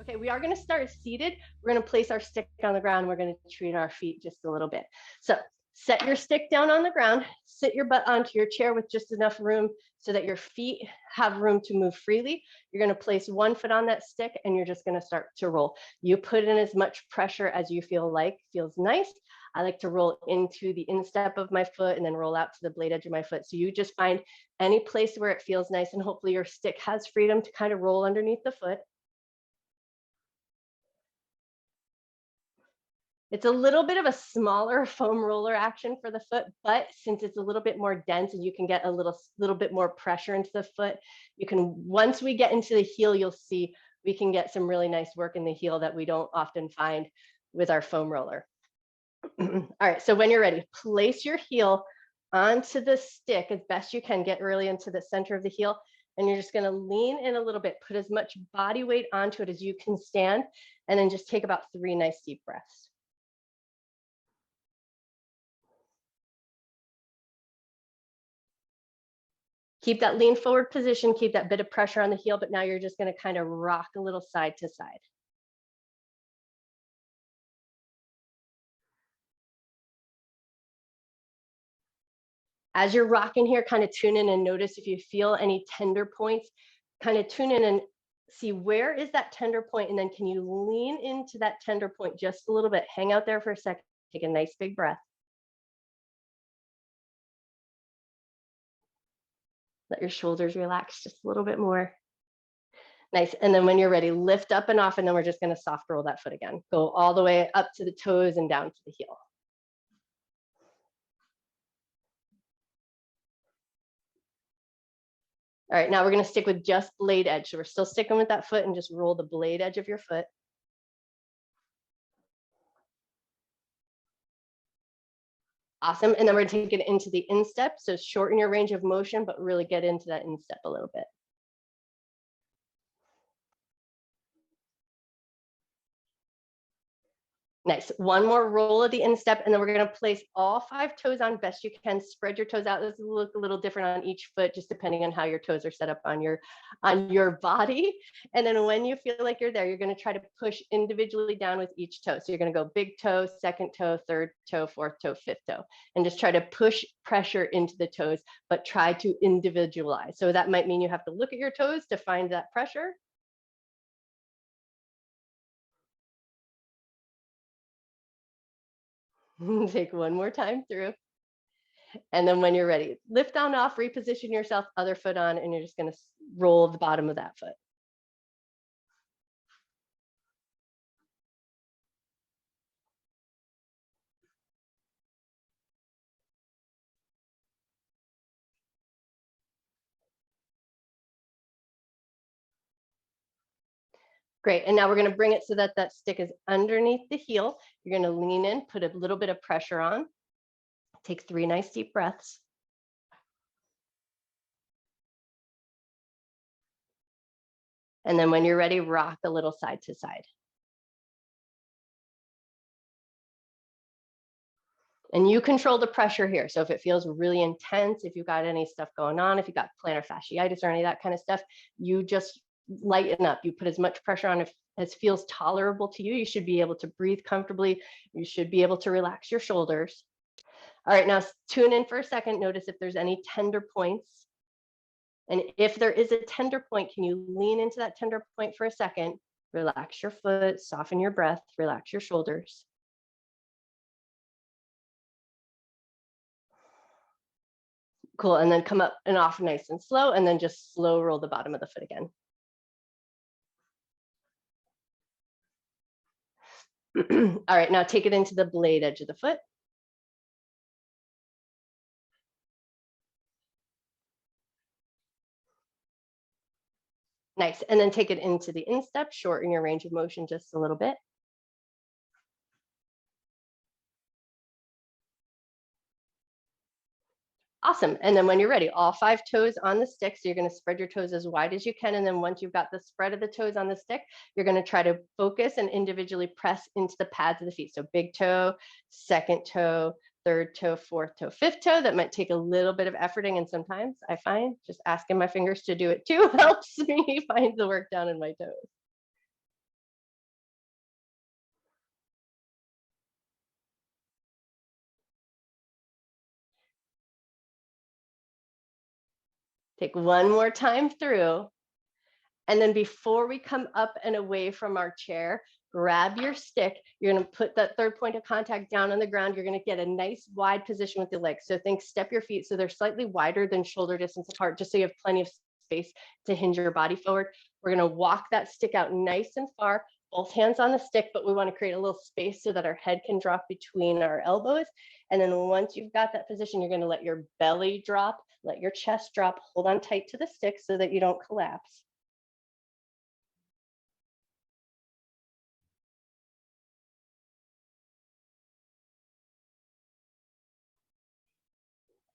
Okay, we are going to start seated. We're going to place our stick on the ground. We're going to treat our feet just a little bit. So set your stick down on the ground, sit your butt onto your chair with just enough room so that your feet have room to move freely. You're going to place one foot on that stick and you're just going to start to roll. You put in as much pressure as you feel like feels nice. I like to roll into the instep of my foot and then roll out to the blade edge of my foot. So you just find any place where it feels nice, and hopefully your stick has freedom to kind of roll underneath the foot. It's a little bit of a smaller foam roller action for the foot, but since it's a little bit more dense and you can get a little bit more pressure into the foot, you can, once we get into the heel, you'll see we can get some really nice work in the heel that we don't often find with our foam roller. All right, so when you're ready, place your heel onto the stick as best you can, get really into the center of the heel, and you're just gonna lean in a little bit, put as much body weight onto it as you can stand, and then just take about 3 nice deep breaths. Keep that lean forward position, keep that bit of pressure on the heel, but now you're just gonna kind of rock a little side to side. As you're rocking here, kind of tune in and notice if you feel any tender points, kind of tune in and see where is that tender point, and then can you lean into that tender point just a little bit. Hang out there for a second, take a nice big breath. Let your shoulders relax just a little bit more. Nice. And then when you're ready, lift up and off, and then we're just going to soft roll that foot again. Go all the way up to the toes and down to the heel. All right, now we're going to stick with just blade edge. So we're still sticking with that foot and just roll the blade edge of your foot. Awesome. And then we're going to take it into the instep. So shorten your range of motion, but really get into that instep a little bit. Nice. One more roll of the instep, and then we're going to place all 5 toes on best you can. Spread your toes out. This will look a little different on each foot, just depending on how your toes are set up on your body. And then when you feel like you're there, you're going to try to push individually down with each toe. So you're going to go big toe, second toe, third toe, fourth toe, fifth toe, and just try to push pressure into the toes, but try to individualize. So that might mean you have to look at your toes to find that pressure. Take one more time through. And then when you're ready, lift on off, reposition yourself, other foot on, and you're just going to roll the bottom of that foot. Great. And now we're going to bring it so that that stick is underneath the heel. You're going to lean in, put a little bit of pressure on. Take 3 nice deep breaths. And then when you're ready, rock a little side to side. And you control the pressure here. So if it feels really intense, if you've got any stuff going on, if you've got plantar fasciitis or any of that kind of stuff, you just lighten up. You put as much pressure on as feels tolerable to you. You should be able to breathe comfortably. You should be able to relax your shoulders. All right, now tune in for a second. Notice if there's any tender points. And if there is a tender point, can you lean into that tender point for a second? Relax your foot, soften your breath, relax your shoulders. Cool, and then come up and off nice and slow, and then just slow roll the bottom of the foot again. All right, now take it into the blade edge of the foot. Nice, and then take it into the instep, shorten your range of motion just a little bit. Awesome, and then when you're ready, all 5 toes on the stick, so you're gonna spread your toes as wide as you can, and then once you've got the spread of the toes on the stick, you're gonna try to focus and individually press into the pads of the feet. So big toe, second toe, third toe, fourth toe, fifth toe. That might take a little bit of efforting, and sometimes I find just asking my fingers to do it too helps me find the work down in my toes. Take one more time through. And then before we come up and away from our chair, grab your stick. You're going to put that third point of contact down on the ground. You're going to get a nice wide position with the legs. So think step your feet so they're slightly wider than shoulder distance apart, just so you have plenty of space to hinge your body forward. We're going to walk that stick out nice and far, both hands on the stick, but we want to create a little space so that our head can drop between our elbows. And then once you've got that position, you're going to let your belly drop, let your chest drop, hold on tight to the stick so that you don't collapse.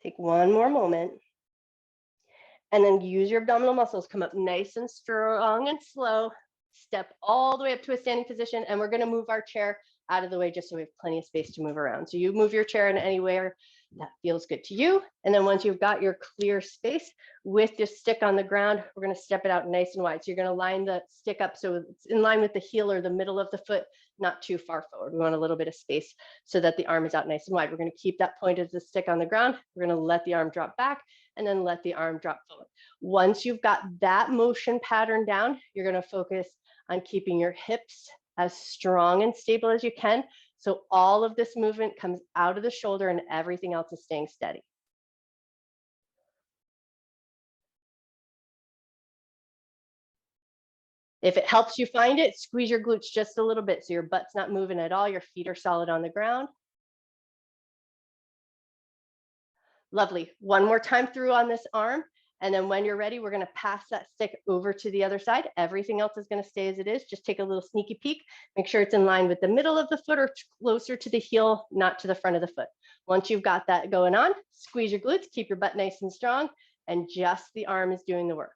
Take one more moment. And then use your abdominal muscles. Come up nice and strong and slow. Step all the way up to a standing position. And we're going to move our chair out of the way just so we have plenty of space to move around. So you move your chair in anywhere that feels good to you. And then once you've got your clear space with your stick on the ground, we're going to step it out nice and wide. So you're going to line the stick up so it's in line with the heel or the middle of the foot, not too far forward. We want a little bit of space so that the arm is out nice and wide. We're going to keep that point of the stick on the ground. We're going to let the arm drop back and then let the arm drop forward. Once you've got that motion pattern down, you're going to focus on keeping your hips as strong and stable as you can. So all of this movement comes out of the shoulder and everything else is staying steady. If it helps you find it, squeeze your glutes just a little bit so your butt's not moving at all. Your feet are solid on the ground. Lovely. One more time through on this arm. And then when you're ready, we're going to pass that stick over to the other side. Everything else is going to stay as it is. Just take a little sneaky peek. Make sure it's in line with the middle of the foot or closer to the heel, not to the front of the foot. Once you've got that going on, squeeze your glutes, keep your butt nice and strong, and just the arm is doing the work.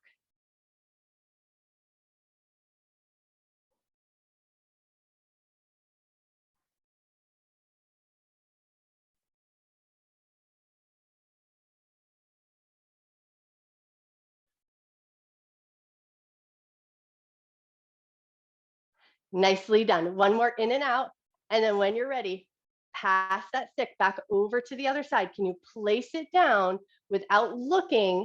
Nicely done. One more in and out. And then when you're ready, pass that stick back over to the other side. Can you place it down without looking?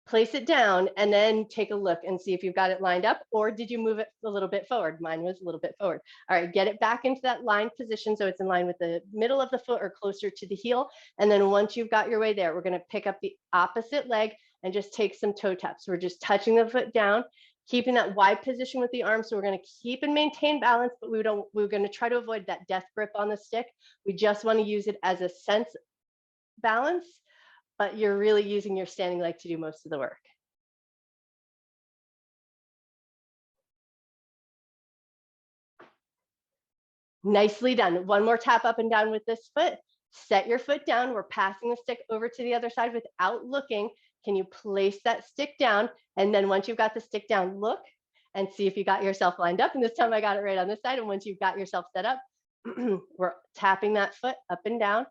Place it down and then take a look and see if you've got it lined up, or did you move it a little bit forward? Mine was a little bit forward. All right, get it back into that lined position so it's in line with the middle of the foot or closer to the heel. And then once you've got your way there, we're going to pick up the opposite leg and just take some toe taps. We're just touching the foot down, keeping that wide position with the arm. So we're going to keep and maintain balance, but we're going to try to avoid that death grip on the stick. We just want to use it as a sense balance, but you're really using your standing leg to do most of the work. Nicely done. One more tap up and down with this foot. Set your foot down. We're passing the stick over to the other side without looking. Can you place that stick down? And then once you've got the stick down, look and see if you got yourself lined up. And this time I got it right on this side. And once you've got yourself set up, we're tapping that foot up and down.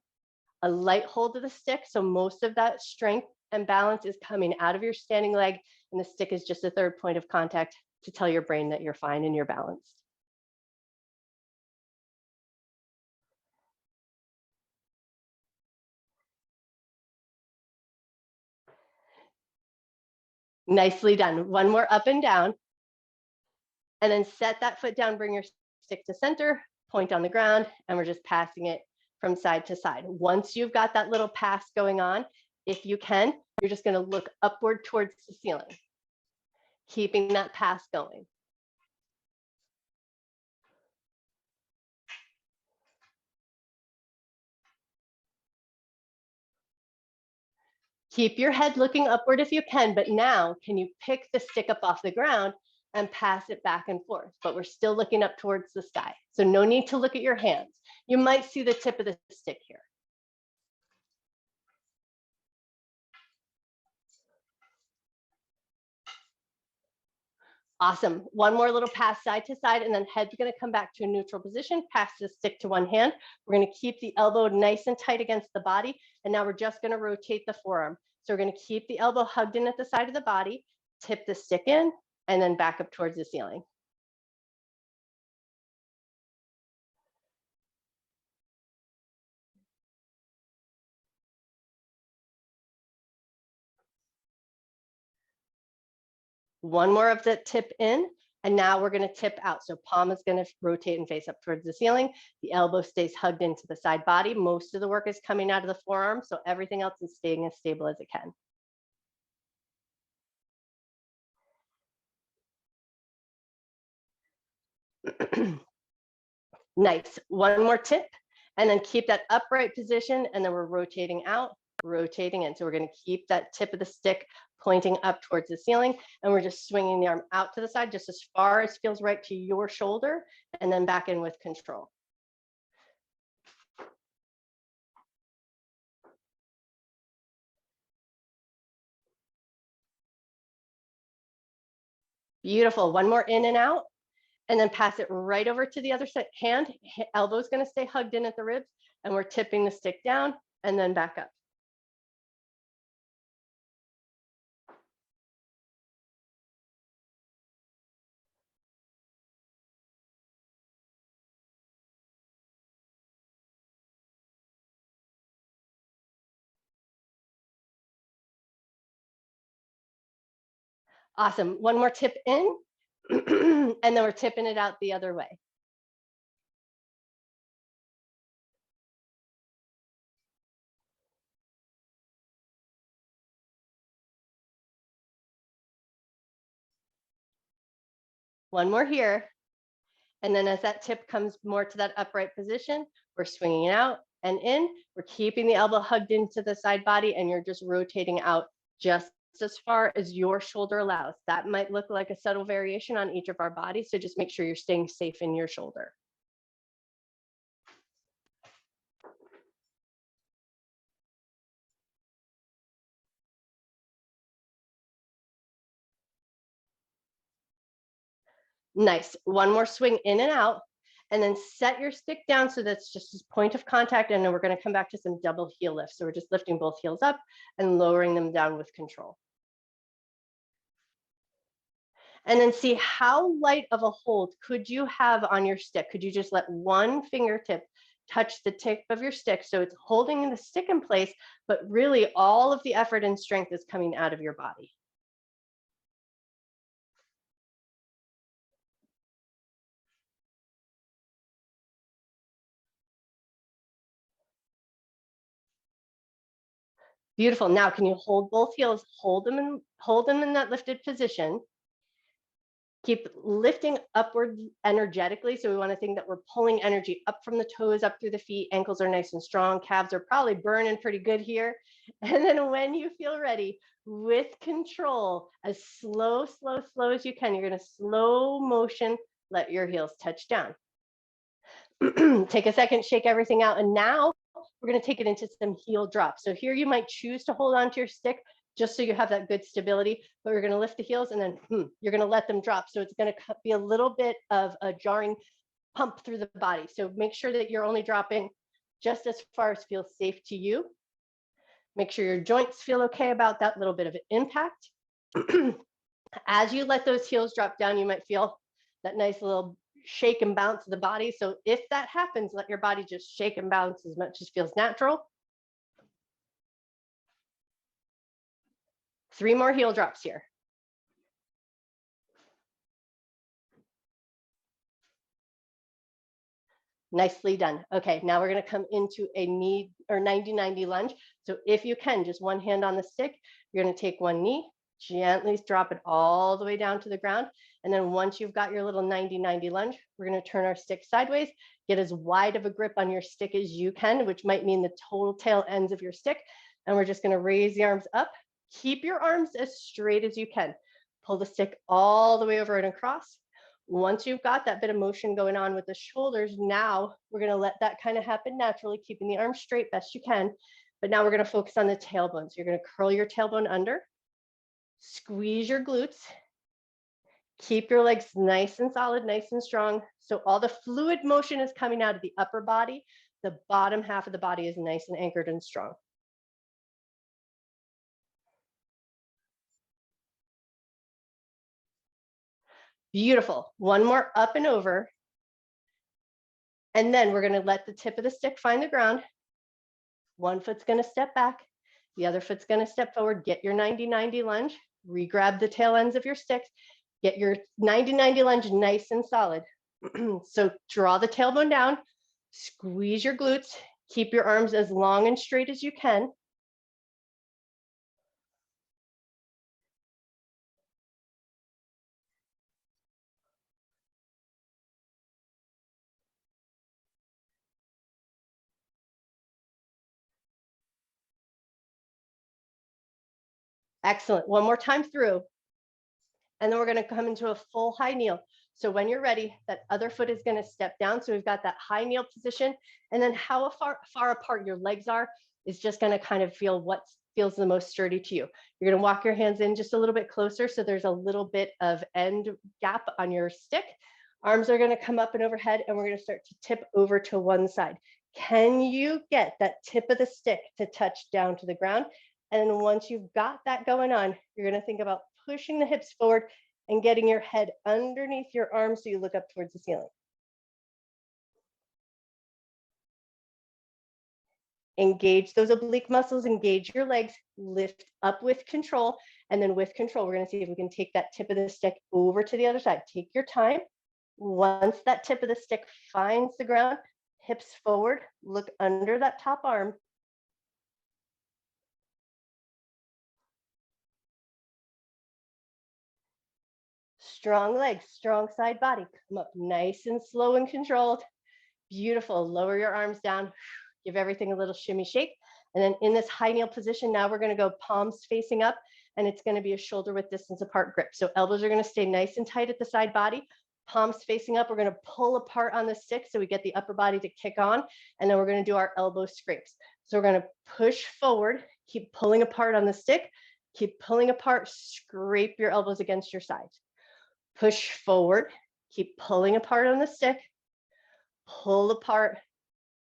A light hold of the stick. So most of that strength and balance is coming out of your standing leg. And the stick is just a third point of contact to tell your brain that you're fine and you're balanced. Nicely done. One more up and down. And then set that foot down, bring your stick to center, point on the ground, and we're just passing it from side to side. Once you've got that little pass going on, if you can, you're just going to look upward towards the ceiling, keeping that pass going. Keep your head looking upward if you can, but now can you pick the stick up off the ground and pass it back and forth? But we're still looking up towards the sky. So no need to look at your hands. You might see the tip of the stick here. Awesome. One more little pass side to side, and then head's going to come back to a neutral position. Pass the stick to one hand. We're going to keep the elbow nice and tight against the body. And now we're just going to rotate the forearm. So we're going to keep the elbow hugged in at the side of the body, tip the stick in, and then back up towards the ceiling. One more of the tip in, and now we're going to tip out. So palm is going to rotate and face up towards the ceiling. The elbow stays hugged into the side body. Most of the work is coming out of the forearm, so everything else is staying as stable as it can. Nice. One more tip, and then keep that upright position, and then we're rotating out, rotating in. So we're going to keep that tip of the stick pointing up towards the ceiling, and we're just swinging the arm out to the side just as far as feels right to your shoulder, and then back in with control. Beautiful. One more in and out, and then pass it right over to the other side. Elbow is going to stay hugged in at the ribs, and we're tipping the stick down and then back up. Awesome. One more tip in, and then we're tipping it out the other way. One more here. And then as that tip comes more to that upright position, we're swinging it out and in. We're keeping the elbow hugged into the side body, and you're just rotating out just as far as your shoulder allows. That might look like a subtle variation on each of our bodies, so just make sure you're staying safe in your shoulder. Nice. One more swing in and out, and then set your stick down so that's just this point of contact, and then we're going to come back to some double heel lifts. So we're just lifting both heels up and lowering them down with control. And then see how light of a hold could you have on your stick? Could you just let one fingertip touch the tip of your stick so it's holding the stick in place, but really all of the effort and strength is coming out of your body? Beautiful. Now, can you hold both heels? Hold them in that lifted position. Keep lifting upward energetically. So we want to think that we're pulling energy up from the toes, up through the feet. Ankles are nice and strong. Calves are probably burning pretty good here. And then when you feel ready, with control, as slow as you can, you're going to slow motion, let your heels touch down. Take a second, shake everything out. And now we're going to take it into some heel drops. So here you might choose to hold on to your stick just so you have that good stability, but you're going to lift the heels and then you're going to let them drop. So it's going to be a little bit of a jarring pump through the body. So make sure that you're only dropping just as far as feels safe to you. Make sure your joints feel okay about that little bit of impact. As you let those heels drop down, you might feel that nice little shake and bounce of the body. So if that happens, let your body just shake and bounce as much as feels natural. 3 more heel drops here. Nicely done. Okay, now we're going to come into a knee or 90-90 lunge. So if you can, just one hand on the stick, you're going to take one knee, gently drop it all the way down to the ground. And then once you've got your little 90-90 lunge, we're going to turn our stick sideways, get as wide of a grip on your stick as you can, which might mean the total tail ends of your stick. And we're just going to raise the arms up. Keep your arms as straight as you can. Pull the stick all the way over and across. Once you've got that bit of motion going on with the shoulders, now we're going to let that kind of happen naturally, keeping the arms straight best you can. But now we're going to focus on the tailbone. So you're going to curl your tailbone under, squeeze your glutes, keep your legs nice and solid, nice and strong. So all the fluid motion is coming out of the upper body. The bottom half of the body is nice and anchored and strong. Beautiful. One more up and over. And then we're going to let the tip of the stick find the ground. One foot's going to step back. The other foot's going to step forward. Get your 90-90 lunge. Re-grab the tail ends of your sticks. Get your 90-90 lunge nice and solid. So draw the tailbone down, squeeze your glutes, keep your arms as long and straight as you can. Excellent. One more time through. And then we're going to come into a full high kneel. So when you're ready, that other foot is going to step down. So we've got that high kneel position. And then how far apart your legs are is just going to kind of feel what feels the most sturdy to you. You're going to walk your hands in just a little bit closer. So there's a little bit of end gap on your stick. Arms are going to come up and overhead, and we're going to start to tip over to one side. Can you get that tip of the stick to touch down to the ground? And once you've got that going on, you're going to think about pushing the hips forward and getting your head underneath your arms so you look up towards the ceiling. Engage those oblique muscles, engage your legs, lift up with control. And then with control, we're going to see if we can take that tip of the stick over to the other side. Take your time. Once that tip of the stick finds the ground, hips forward, look under that top arm. Strong legs, strong side body. Come up nice and slow and controlled. Beautiful. Lower your arms down. Give everything a little shimmy shake. And then in this high kneel position, now we're going to go palms facing up, and it's going to be a shoulder width distance apart grip. So elbows are going to stay nice and tight at the side body. Palms facing up, we're going to pull apart on the stick so we get the upper body to kick on. And then we're going to do our elbow scrapes. So we're going to push forward, keep pulling apart on the stick, keep pulling apart, scrape your elbows against your sides. Push forward, keep pulling apart on the stick, pull apart,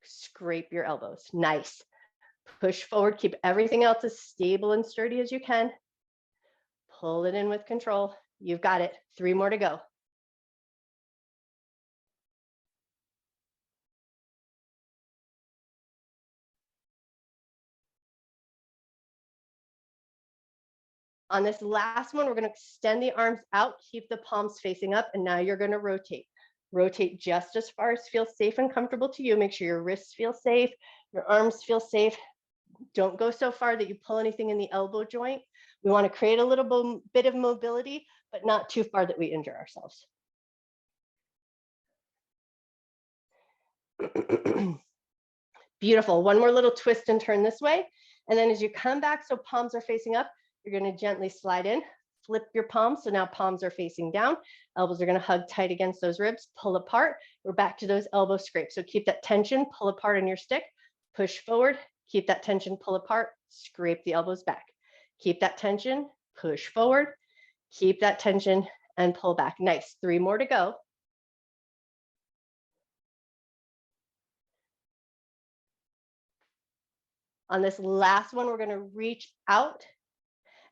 scrape your elbows. Nice. Push forward, keep everything else as stable and sturdy as you can. Pull it in with control. You've got it. 3 more to go. On this last one, we're going to extend the arms out, keep the palms facing up, and now you're going to rotate. Rotate just as far as feels safe and comfortable to you. Make sure your wrists feel safe, your arms feel safe. Don't go so far that you pull anything in the elbow joint. We want to create a little bit of mobility, but not too far that we injure ourselves. Beautiful. One more little twist and turn this way. And then as you come back, so palms are facing up, you're going to gently slide in, flip your palms. So now palms are facing down. Elbows are going to hug tight against those ribs, pull apart. We're back to those elbow scrapes. So keep that tension, pull apart on your stick, push forward, keep that tension, pull apart, scrape the elbows back. Keep that tension, push forward, keep that tension, and pull back. Nice. 3 more to go. On this last one, we're going to reach out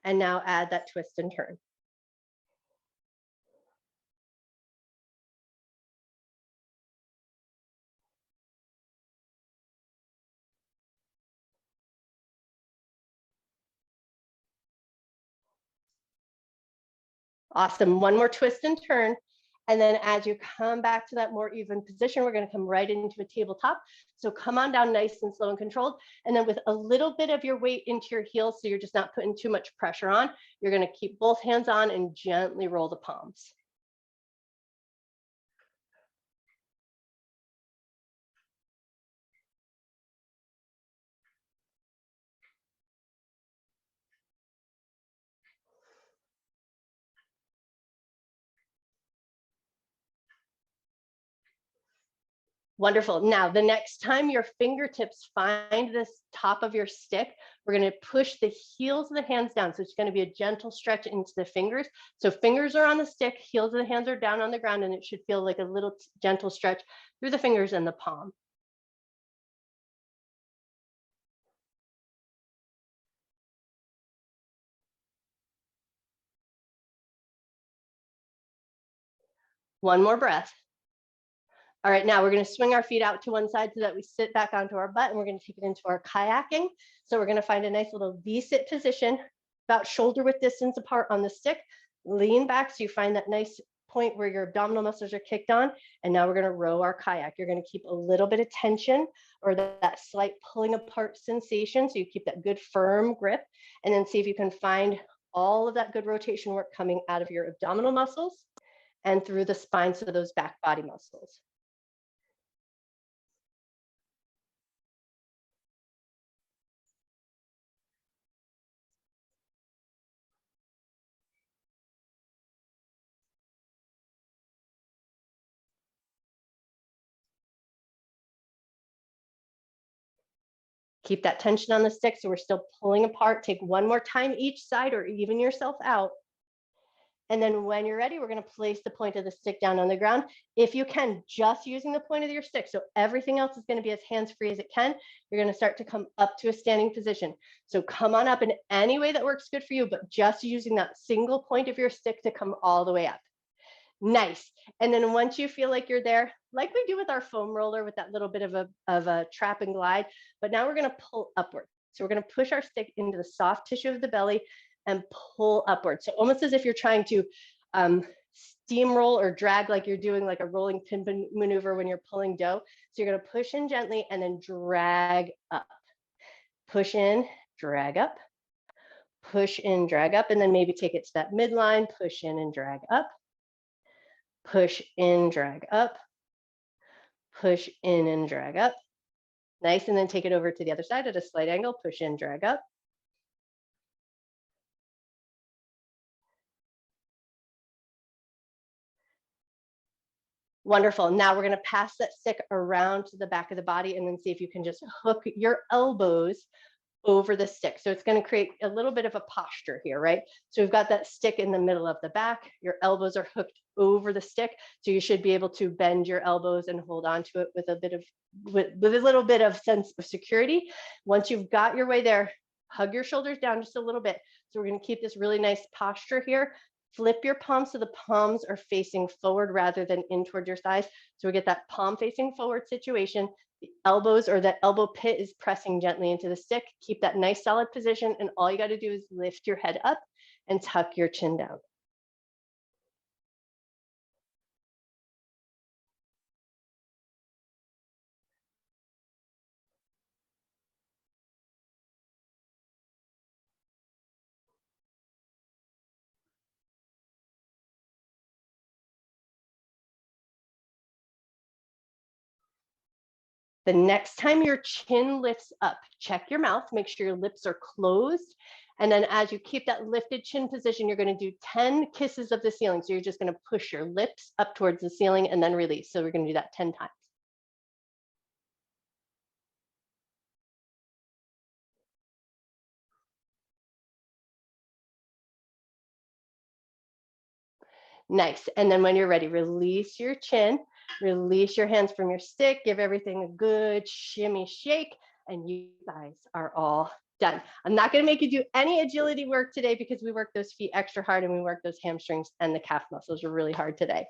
and now add that twist and turn. Awesome. One more twist and turn. And then as you come back to that more even position, we're going to come right into a tabletop. So come on down nice and slow and controlled. And then with a little bit of your weight into your heels, so you're just not putting too much pressure on, you're going to keep both hands on and gently roll the palms. Wonderful. Now, the next time your fingertips find this top of your stick, we're going to push the heels of the hands down. So it's going to be a gentle stretch into the fingers. So fingers are on the stick, heels of the hands are down on the ground, and it should feel like a little gentle stretch through the fingers and the palm. One more breath. All right, now we're going to swing our feet out to one side so that we sit back onto our butt, and we're going to take it into our kayaking. So we're going to find a nice little V-sit position, about shoulder width distance apart on the stick. Lean back so you find that nice point where your abdominal muscles are kicked on. And now we're going to row our kayak. You're going to keep a little bit of tension or that slight pulling apart sensation. So you keep that good firm grip, and then see if you can find all of that good rotation work coming out of your abdominal muscles and through the spine, so those back body muscles. Keep that tension on the stick so we're still pulling apart. Take one more time each side or even yourself out. And then when you're ready, we're going to place the point of the stick down on the ground. If you can, just using the point of your stick. So everything else is going to be as hands-free as it can. You're going to start to come up to a standing position. So come on up in any way that works good for you, but just using that single point of your stick to come all the way up. Nice. And then once you feel like you're there, like we do with our foam roller with that little bit of a trap and glide, but now we're going to pull upward. So we're going to push our stick into the soft tissue of the belly and pull upward. So almost as if you're trying to steamroll or drag, like you're doing like a rolling pin maneuver when you're pulling dough. So you're going to push in gently and then drag up. Push in, drag up. Push in, drag up, and then maybe take it to that midline, push in and drag up. Push in, drag up. Push in and drag up. Nice, and then take it over to the other side at a slight angle, push in, drag up. Wonderful. Now we're going to pass that stick around to the back of the body and then see if you can just hook your elbows over the stick. So it's going to create a little bit of a posture here, right? So we've got that stick in the middle of the back. Your elbows are hooked over the stick. So you should be able to bend your elbows and hold on to it with a little bit of sense of security. Once you've got your way there, hug your shoulders down just a little bit. So we're going to keep this really nice posture here. Flip your palms so the palms are facing forward rather than in toward your thighs. So we get that palm facing forward situation. The elbows or that elbow pit is pressing gently into the stick. Keep that nice solid position. And all you got to do is lift your head up and tuck your chin down. The next time your chin lifts up, check your mouth, make sure your lips are closed. And then as you keep that lifted chin position, you're going to do 10 kisses of the ceiling. So you're just going to push your lips up towards the ceiling and then release. So we're going to do that 10 times. Nice. And then when you're ready, release your chin, release your hands from your stick, give everything a good shimmy shake, and you guys are all done. I'm not going to make you do any agility work today because we work those feet extra hard and we work those hamstrings and the calf muscles are really hard today.